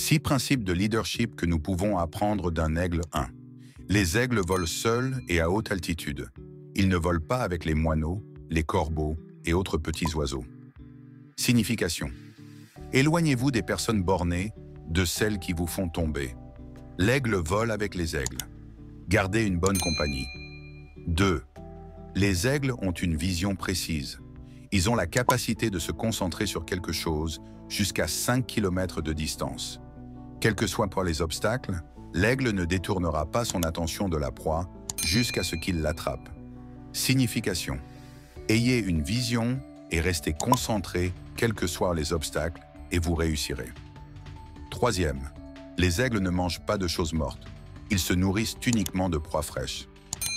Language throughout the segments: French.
6 principes de leadership que nous pouvons apprendre d'un aigle 1. Les aigles volent seuls et à haute altitude. Ils ne volent pas avec les moineaux, les corbeaux et autres petits oiseaux. Signification. Éloignez-vous des personnes bornées, de celles qui vous font tomber. L'aigle vole avec les aigles. Gardez une bonne compagnie. 2. Les aigles ont une vision précise. Ils ont la capacité de se concentrer sur quelque chose jusqu'à 5 km de distance. Quels que soient les obstacles, l'aigle ne détournera pas son attention de la proie jusqu'à ce qu'il l'attrape. Signification. Ayez une vision et restez concentré quels que soient les obstacles et vous réussirez. 3. Les aigles ne mangent pas de choses mortes. Ils se nourrissent uniquement de proies fraîches.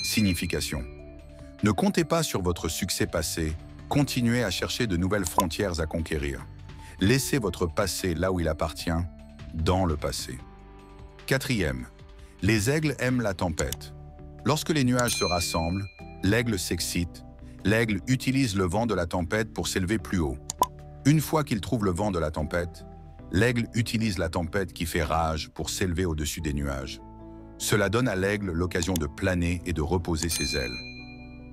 Signification. Ne comptez pas sur votre succès passé, continuez à chercher de nouvelles frontières à conquérir. Laissez votre passé là où il appartient, dans le passé. 4. Les aigles aiment la tempête. Lorsque les nuages se rassemblent, l'aigle s'excite. L'aigle utilise le vent de la tempête pour s'élever plus haut. Une fois qu'il trouve le vent de la tempête, l'aigle utilise la tempête qui fait rage pour s'élever au-dessus des nuages. Cela donne à l'aigle l'occasion de planer et de reposer ses ailes.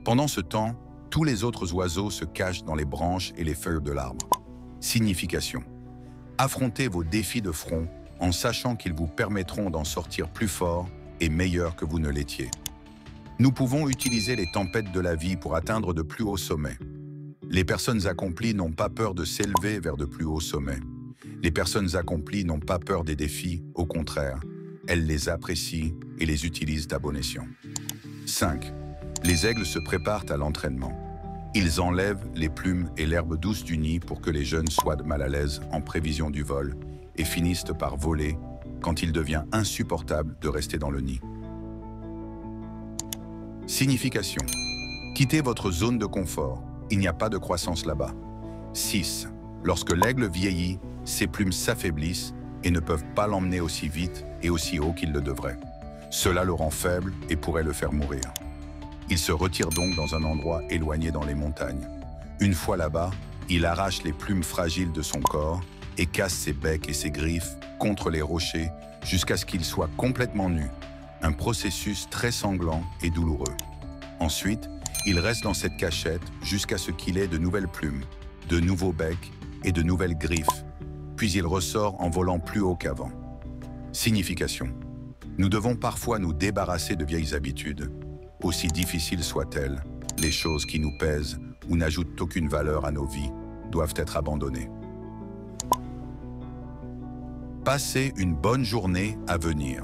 Pendant ce temps, tous les autres oiseaux se cachent dans les branches et les feuilles de l'arbre. Signification. Affrontez vos défis de front en sachant qu'ils vous permettront d'en sortir plus fort et meilleur que vous ne l'étiez. Nous pouvons utiliser les tempêtes de la vie pour atteindre de plus hauts sommets. Les personnes accomplies n'ont pas peur de s'élever vers de plus hauts sommets. Les personnes accomplies n'ont pas peur des défis, au contraire, elles les apprécient et les utilisent à bon escient. 5. Les aigles se préparent à l'entraînement. Ils enlèvent les plumes et l'herbe douce du nid pour que les jeunes soient mal à l'aise en prévision du vol et finissent par voler quand il devient insupportable de rester dans le nid. Signification. Quittez votre zone de confort. Il n'y a pas de croissance là-bas. 6. Lorsque l'aigle vieillit, ses plumes s'affaiblissent et ne peuvent pas l'emmener aussi vite et aussi haut qu'il le devrait. Cela le rend faible et pourrait le faire mourir. Il se retire donc dans un endroit éloigné dans les montagnes. Une fois là-bas, il arrache les plumes fragiles de son corps et casse ses becs et ses griffes contre les rochers jusqu'à ce qu'il soit complètement nu. Un processus très sanglant et douloureux. Ensuite, il reste dans cette cachette jusqu'à ce qu'il ait de nouvelles plumes, de nouveaux becs et de nouvelles griffes, puis il ressort en volant plus haut qu'avant. Signification. Nous devons parfois nous débarrasser de vieilles habitudes. Aussi difficiles soient-elles, les choses qui nous pèsent ou n'ajoutent aucune valeur à nos vies doivent être abandonnées. Passez une bonne journée à venir.